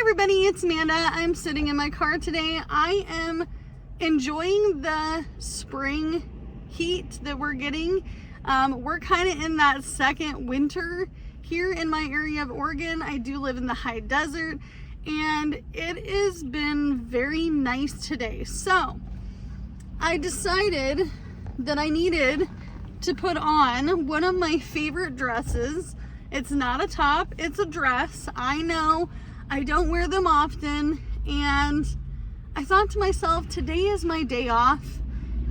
everybody, it's Amanda. I'm sitting in my car today. I am enjoying the spring heat that we're getting. We're kind of in that second winter here in my area of Oregon. I do live in the high desert and it has been very nice today. So I decided that I needed to put on one of my favorite dresses. It's not a top, it's a dress. I know I don't wear them often, and I thought to myself, today is my day off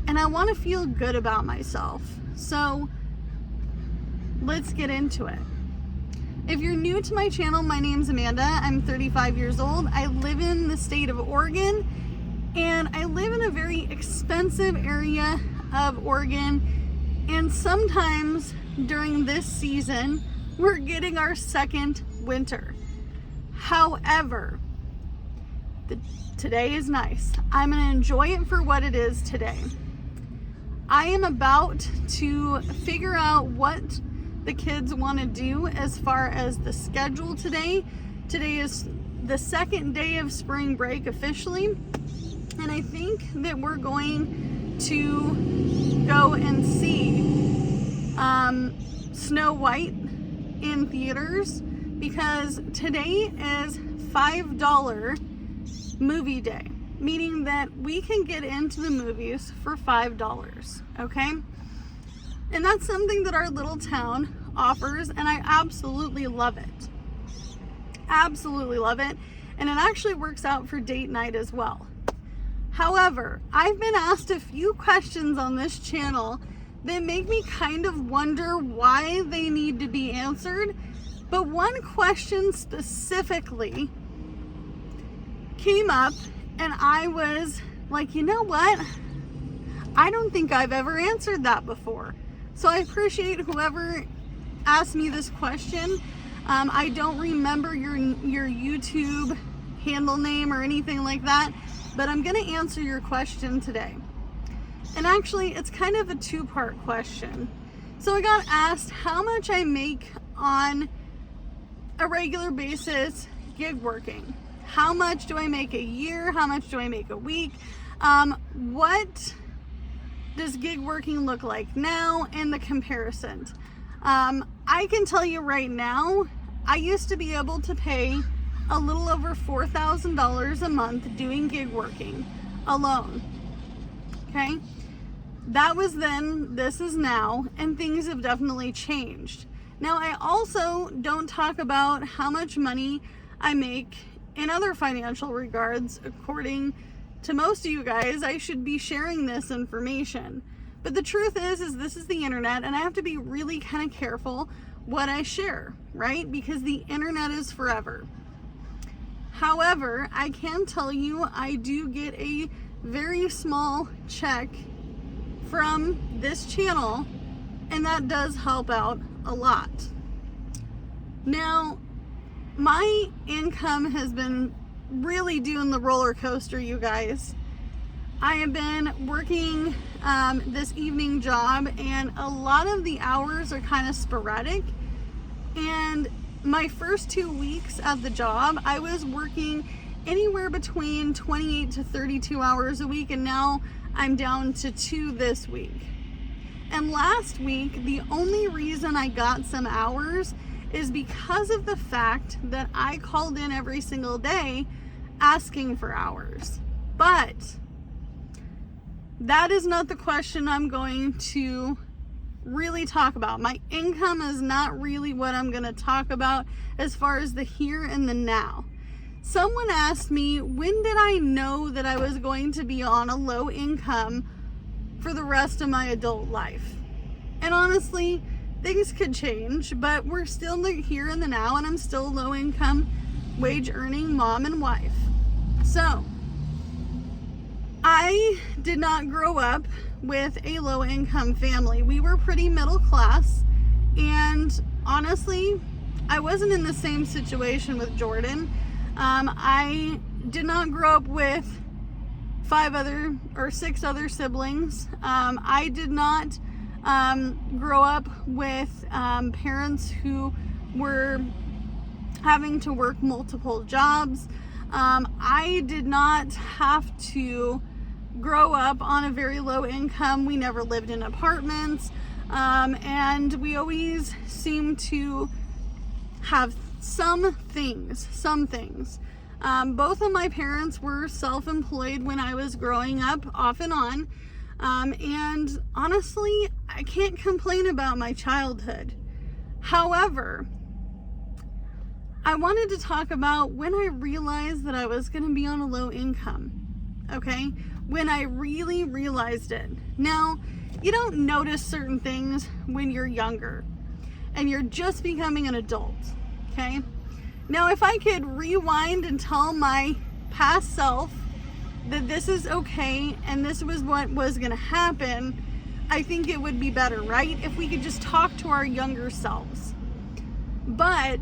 and I want to feel good about myself. So let's get into it. If you're new to my channel, my name's Amanda. I'm 35 years old. I live in the state of Oregon, and I live in a very expensive area of Oregon, and sometimes during this season we're getting our second winter. However, today is nice. I'm going to enjoy it for what it is today. I am about to figure out what the kids want to do as far as the schedule today. Today is the second day of spring break officially, and I think that we're going to go and see Snow White in theaters, because today is $5 movie day, meaning that we can get into the movies for $5, okay? And that's something that our little town offers, and I absolutely love it. Absolutely love it. And it actually works out for date night as well. However, I've been asked a few questions on this channel that make me kind of wonder why they need to be answered. But one question specifically came up, and I was like, you know what? I don't think I've ever answered that before. So I appreciate whoever asked me this question. I don't remember your YouTube handle name or anything like that, but I'm going to answer your question today. And actually, it's kind of a two-part question. So I got asked how much I make on a regular basis gig working. How much do I make a year? How much do I make a week? What does gig working look like now, and the comparison? I can tell you right now, I used to be able to pay a little over $4,000 a month doing gig working alone. Okay? That was then, this is now, and things have definitely changed. Now, I also don't talk about how much money I make in other financial regards. According to most of you guys, I should be sharing this information. But the truth is this is the internet, and I have to be really kind of careful what I share, right? Because the internet is forever. However, I can tell you I do get a very small check from this channel, and that does help out a lot. Now, my income has been really doing the roller coaster, you guys. I have been working this evening job, and a lot of the hours are kind of sporadic. And my first 2 weeks at the job, I was working anywhere between 28 to 32 hours a week, and now I'm down to 2 this week. And last week, the only reason I got some hours is because of the fact that I called in every single day asking for hours. But that is not the question I'm going to really talk about. My income is not really what I'm going to talk about as far as the here and the now. Someone asked me, when did I know that I was going to be on a low income for the rest of my adult life? And honestly, things could change, but we're still here in the now, and I'm still a low income, wage earning mom and wife. So I did not grow up with a low income family. We were pretty middle class, and honestly, I wasn't in the same situation with Jordan. I did not grow up with 6 other siblings. I did not grow up with parents who were having to work multiple jobs. I did not have to grow up on a very low income. We never lived in apartments, and we always seemed to have some things. Both of my parents were self-employed when I was growing up, off and on, and honestly, I can't complain about my childhood. However, I wanted to talk about when I realized that I was going to be on a low income, okay? When I really realized it. Now, you don't notice certain things when you're younger and you're just becoming an adult, okay? Now, if I could rewind and tell my past self that this is okay and this was what was going to happen, I think it would be better, right? If we could just talk to our younger selves. But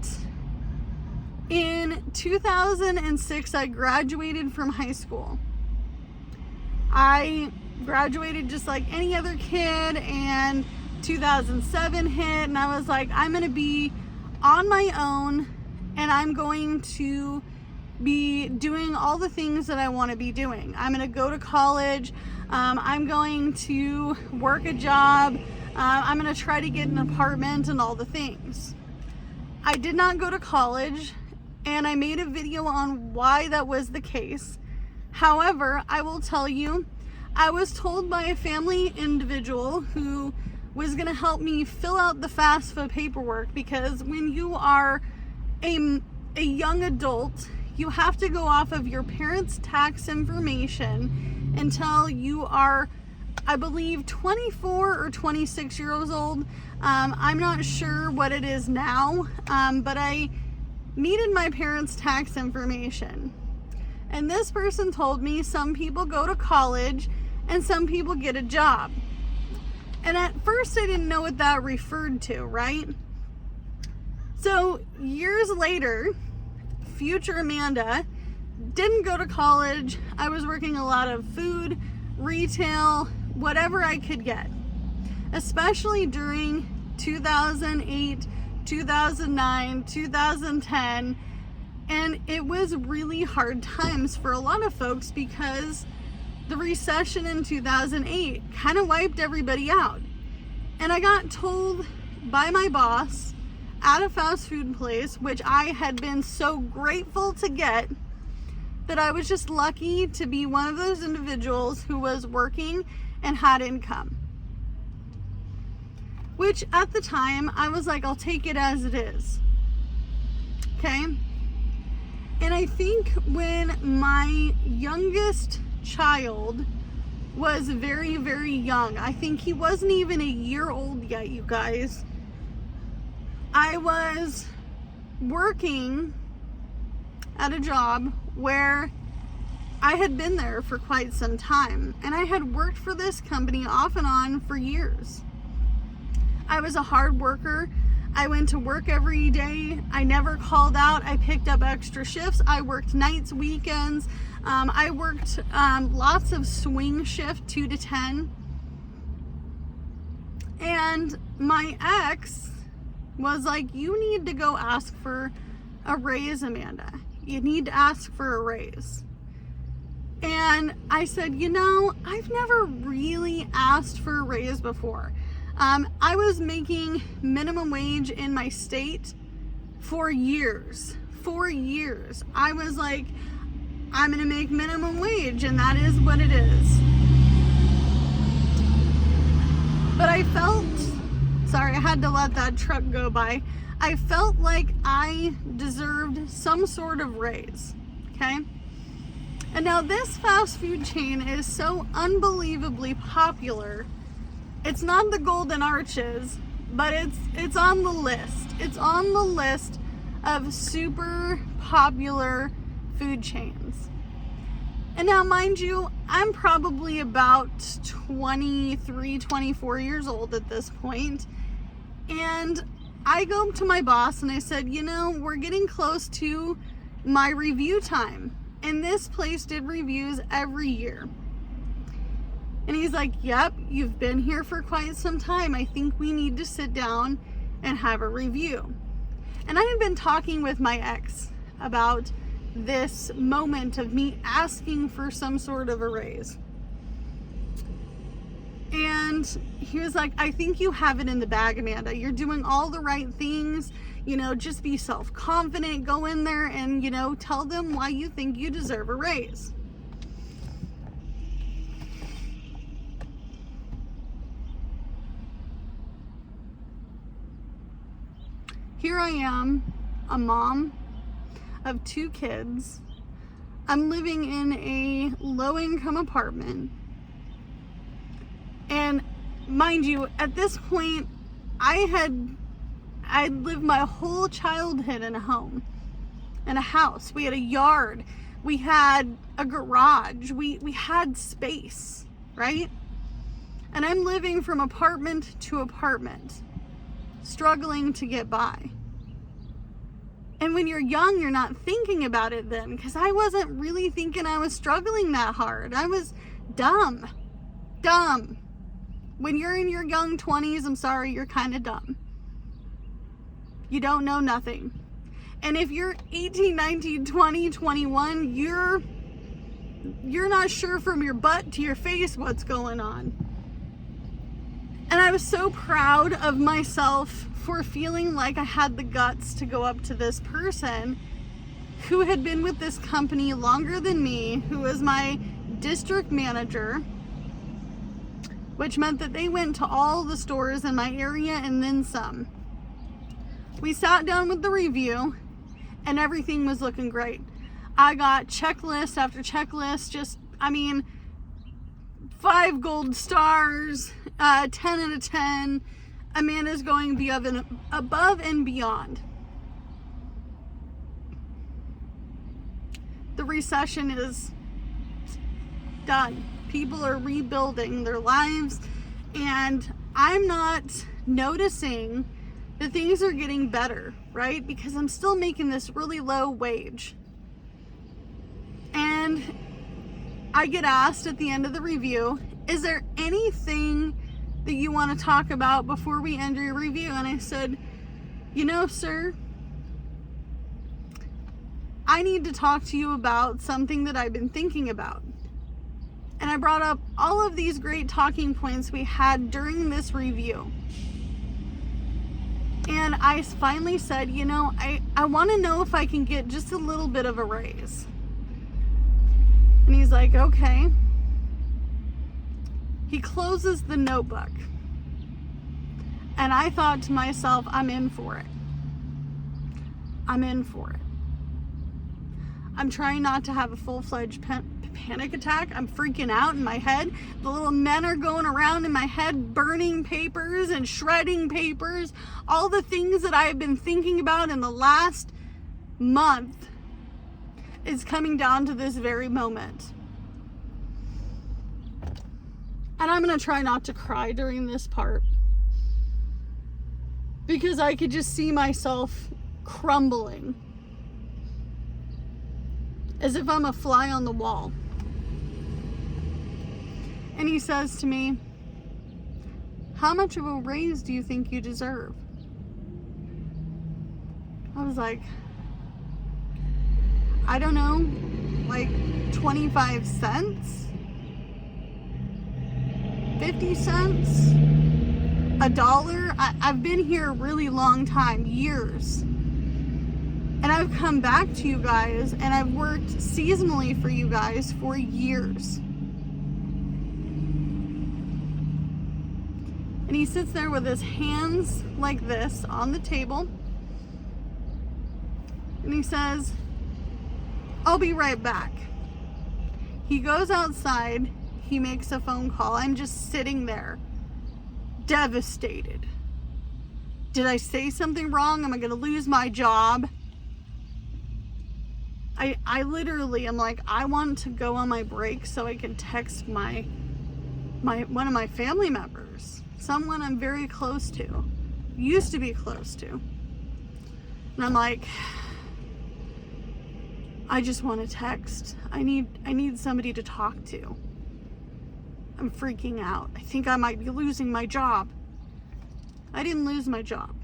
in 2006, I graduated from high school. I graduated just like any other kid, and 2007 hit, and I was like, I'm going to be on my own, and I'm going to be doing all the things that I want to be doing. I'm going to go to college. I'm going to work a job. I'm going to try to get an apartment and all the things. I did not go to college, and I made a video on why that was the case. However, I will tell you, I was told by a family individual who was going to help me fill out the FAFSA paperwork, because when you are a young adult, you have to go off of your parents' tax information until you are, I believe, 24 or 26 years old. I'm not sure what it is now, but I needed my parents' tax information. And this person told me some people go to college and some people get a job. And at first I didn't know what that referred to, right? So years later, future Amanda didn't go to college. I was working a lot of food, retail, whatever I could get, especially during 2008, 2009, 2010. And it was really hard times for a lot of folks because the recession in 2008 kind of wiped everybody out. And I got told by my boss at a fast food place, which I had been so grateful to get, that I was just lucky to be one of those individuals who was working and had income. Which at the time, I was like, I'll take it as it is. Okay? And I think when my youngest child was very, very young, I think he wasn't even a year old yet, you guys, I was working at a job where I had been there for quite some time, and I had worked for this company off and on for years. I was a hard worker. I went to work every day. I never called out. I picked up extra shifts. I worked nights, weekends. I worked lots of swing shift, 2 to 10. And my ex was like, you need to go ask for a raise, Amanda. You need to ask for a raise. And I said, I've never really asked for a raise before. I was making minimum wage in my state for years. I was like, I'm going to make minimum wage, and that is what it is. But I felt, sorry, I had to let that truck go by. I felt like I deserved some sort of raise, okay? And now this fast food chain is so unbelievably popular. It's not the Golden Arches, but it's on the list. It's on the list of super popular food chains. And now, mind you, I'm probably about 23, 24 years old at this point. And I go to my boss and I said, we're getting close to my review time. And this place did reviews every year. And he's like, yep, you've been here for quite some time. I think we need to sit down and have a review. And I had been talking with my ex about this moment of me asking for some sort of a raise. And he was like, I think you have it in the bag, Amanda. You're doing all the right things. You know, just be self-confident. Go in there and, you know, tell them why you think you deserve a raise. Here I am, a mom of 2 kids. I'm living in a low-income apartment. And mind you, at this point, I'd lived my whole childhood in a home, in a house. We had a yard. We had a garage. We had space, right? And I'm living from apartment to apartment, struggling to get by. And when you're young, you're not thinking about it then, because I wasn't really thinking I was struggling that hard. I was dumb. When you're in your young 20s, I'm sorry, you're kind of dumb. You don't know nothing. And if you're 18, 19, 20, 21, you're not sure from your butt to your face what's going on. And I was so proud of myself for feeling like I had the guts to go up to this person who had been with this company longer than me, who was my district manager, which meant that they went to all the stores in my area and then some. We sat down with the review and everything was looking great. I got checklist after checklist, 5 gold stars, 10 out of 10. Amanda's going above and beyond. The recession is done. People are rebuilding their lives, and I'm not noticing that things are getting better, right? Because I'm still making this really low wage. And I get asked at the end of the review, is there anything that you want to talk about before we end your review? And I said, you know, sir, I need to talk to you about something that I've been thinking about. And I brought up all of these great talking points we had during this review. And I finally said, you know, I want to know if I can get just a little bit of a raise. And he's like, okay. He closes the notebook. And I thought to myself, I'm in for it. I'm in for it. I'm trying not to have a full-fledged panic attack. I'm freaking out in my head. The little men are going around in my head, burning papers and shredding papers. All the things that I have been thinking about in the last month is coming down to this very moment. And I'm going to try not to cry during this part, because I could just see myself crumbling as if I'm a fly on the wall. And he says to me, how much of a raise do you think you deserve? I was like, I don't know, like 25 cents? 50 cents? $1? I've been here a really long time, years. And I've come back to you guys, and I've worked seasonally for you guys for years. And he sits there with his hands like this on the table. And he says, I'll be right back. He goes outside. He makes a phone call. I'm just sitting there, devastated. Did I say something wrong? Am I going to lose my job? I literally am like, I want to go on my break so I can text my one of my family members, someone I'm very close to, used to be close to. And I'm like, I just want to text. I need somebody to talk to. I'm freaking out. I think I might be losing my job. I didn't lose my job.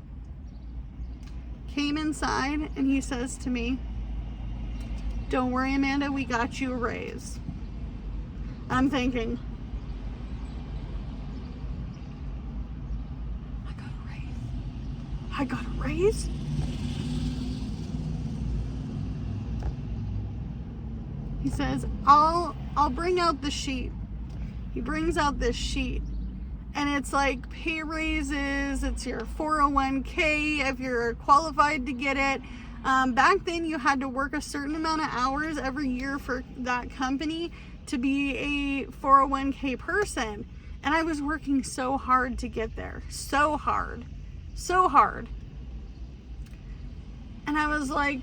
came inside and he says to me, "Don't worry, Amanda, we got you a raise." I'm thinking, I got a raise? I got a raise? He says, I'll bring out the sheet. He brings out this sheet, and it's like pay raises, it's your 401k if you're qualified to get it. Back then you had to work a certain amount of hours every year for that company to be a 401k person. And I was working so hard to get there. So hard. So hard. And I was like,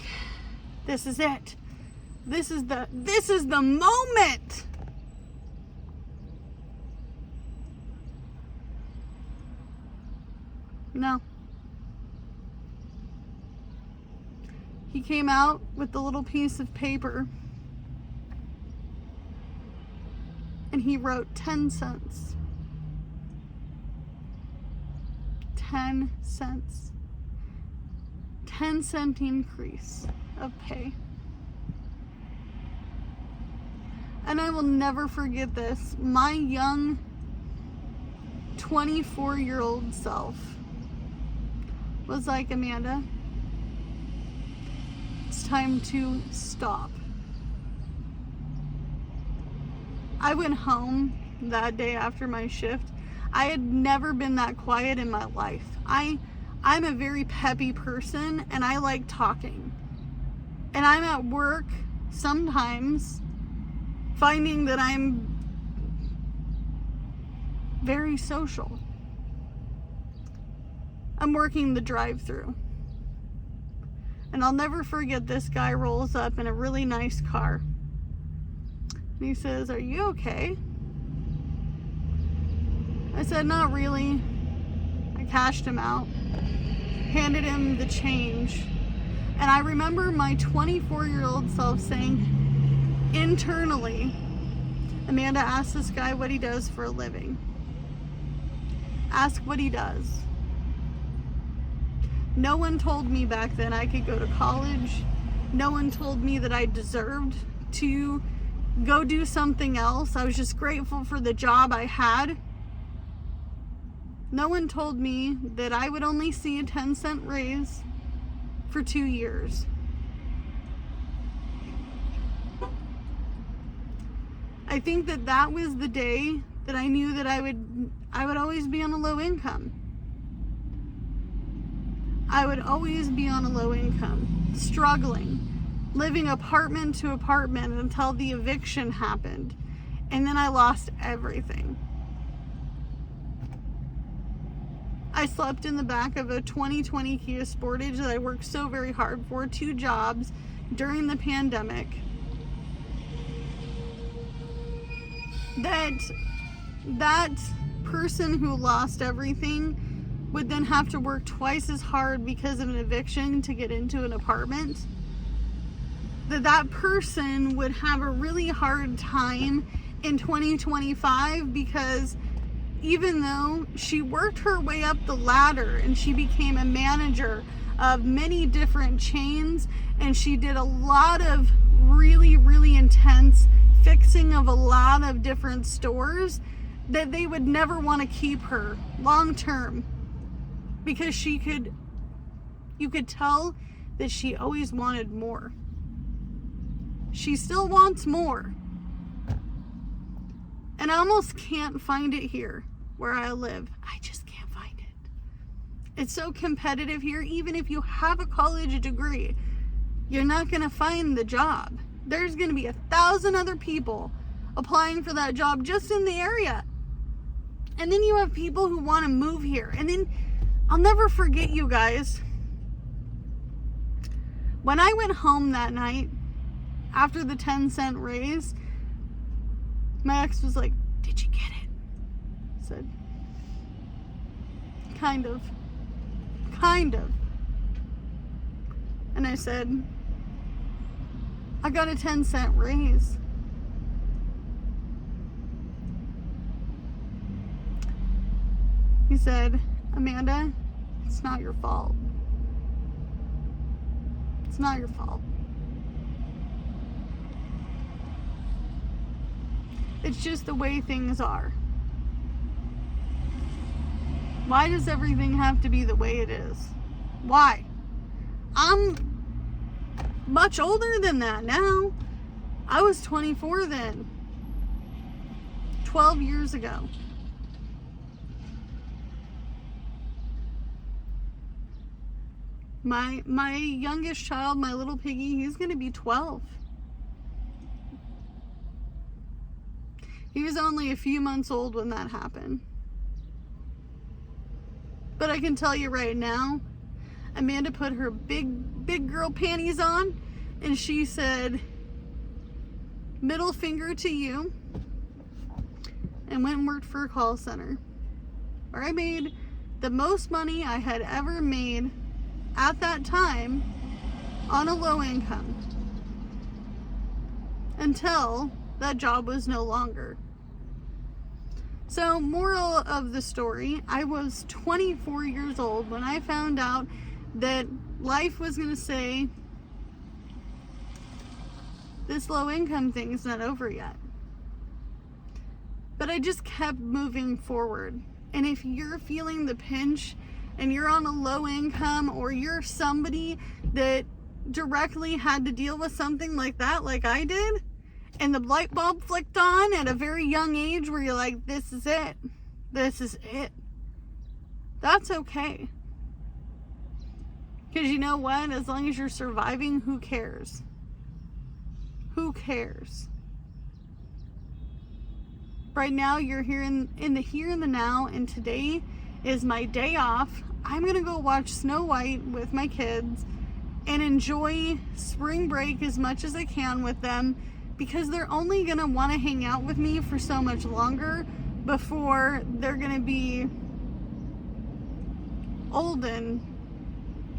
this is it. This is the moment. No. He came out with the little piece of paper and he wrote 10 cents. 10 cents. 10-cent increase of pay. And I will never forget this. My young 24-year-old self was like, Amanda, it's time to stop. I went home that day after my shift. I had never been that quiet in my life. I'm a very peppy person and I like talking. And I'm at work sometimes finding that I'm very social. I'm working the drive-through. And I'll never forget, this guy rolls up in a really nice car. And he says, "Are you okay?" I said, "Not really." I cashed him out, handed him the change. And I remember my 24-year-old self saying internally, Amanda, ask this guy what he does for a living. Ask what he does. No one told me back then I could go to college. No one told me that I deserved to go do something else. I was just grateful for the job I had. No one told me that I would only see a 10-cent raise for 2 years. I think that was the day that I knew that I would always be on a low income. I would always be on a low income, struggling, living apartment to apartment until the eviction happened. And then I lost everything. I slept in the back of a 2020 Kia Sportage that I worked so very hard for, 2 jobs during the pandemic. That person who lost everything would then have to work twice as hard because of an eviction to get into an apartment. That person would have a really hard time in 2025, because even though she worked her way up the ladder and she became a manager of many different chains, and she did a lot of really, really intense fixing of a lot of different stores, that they would never want to keep her long term, because you could tell that she always wanted more. She still wants more. And I almost can't find it here where I live. I just can't find it. It's so competitive here. Even if you have a college degree, you're not going to find the job. There's going to be 1,000 other people applying for that job just in the area. And then you have people who want to move here. And then I'll never forget, you guys, when I went home that night after the 10-cent raise, my ex was like, "Did you get it?" I said, kind of. And I said, "I got a 10-cent raise." He said, "Amanda, it's not your fault. It's not your fault. It's just the way things are. Why does everything have to be the way it is? Why? I'm much older than that now. I was 24 then. 12 years ago. My youngest child, my little piggy, he's going to be 12. He was only a few months old when that happened. But I can tell you right now, Amanda put her big girl panties on and she said, middle finger to you, and went and worked for a call center where I made the most money I had ever made at that time on a low income until that job was no longer. So, moral of the story, I was 24 years old when I found out that life was going to say, this low income thing is not over yet. But I just kept moving forward. And if you're feeling the pinch and you're on a low income, or you're somebody that directly had to deal with something like that, like I did, and the light bulb flicked on at a very young age where you're like, this is it. This is it. That's okay. Because you know what? As long as you're surviving, who cares? Who cares? Right now, you're here in the here and the now, and today is my day off. I'm going to go watch Snow White with my kids and enjoy spring break as much as I can with them, because they're only going to want to hang out with me for so much longer before they're going to be old and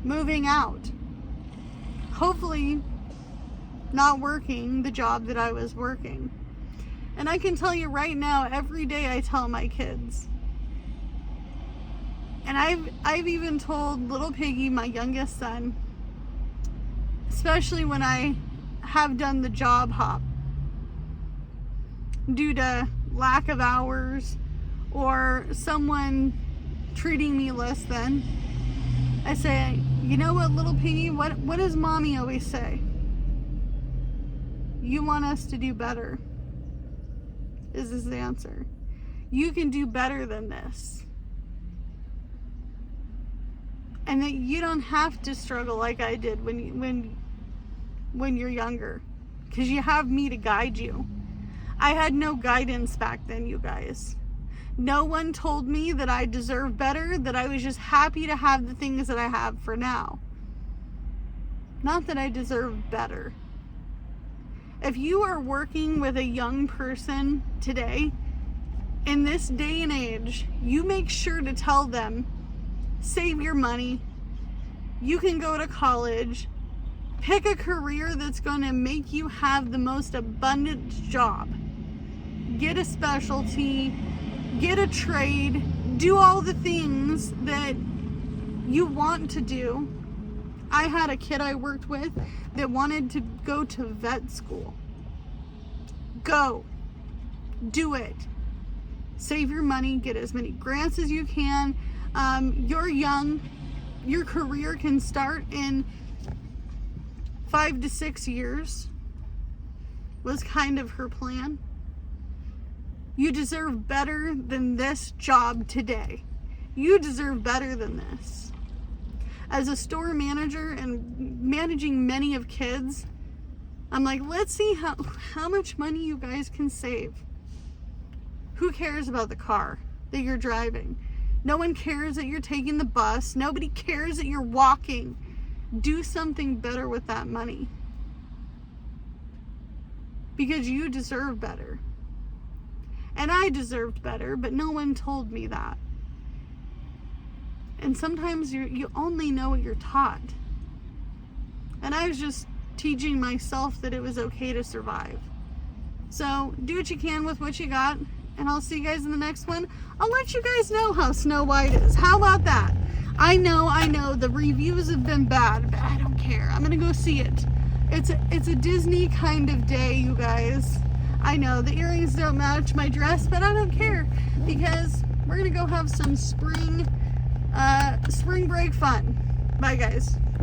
moving out. Hopefully not working the job that I was working. And I can tell you right now, every day I tell my kids. And I've even told little Piggy, my youngest son, especially when I have done the job hop due to lack of hours or someone treating me less than, I say, you know what, little Piggy, what does mommy always say? You want us to do better, is his answer. You can do better than this. And that you don't have to struggle like I did when you're younger, because you have me to guide you. I had no guidance back then, you guys. No one told me that I deserved better, that I was just happy to have the things that I have for now. Not that I deserve better. If you are working with a young person today, in this day and age, you make sure to tell them, save your money, you can go to college, pick a career that's going to make you have the most abundant job, get a specialty, get a trade, do all the things that you want to do. I had a kid I worked with that wanted to go to vet school. Go. Do it. Save your money, get as many grants as you can. You're young. Your career can start in 5 to 6 years, was kind of her plan. You deserve better than this job today. You deserve better than this. As a store manager and managing many of kids, I'm like, let's see how much money you guys can save. Who cares about the car that you're driving? No one cares that you're taking the bus. Nobody cares that you're walking. Do something better with that money. Because you deserve better. And I deserved better, but no one told me that. And sometimes you only know what you're taught. And I was just teaching myself that it was okay to survive. So do what you can with what you got, and I'll see you guys in the next one. I'll let you guys know how Snow White is. How about that? I know, the reviews have been bad, but I don't care. I'm gonna go see it. It's a Disney kind of day, you guys. I know, the earrings don't match my dress, but I don't care, because we're gonna go have some spring break fun. Bye, guys.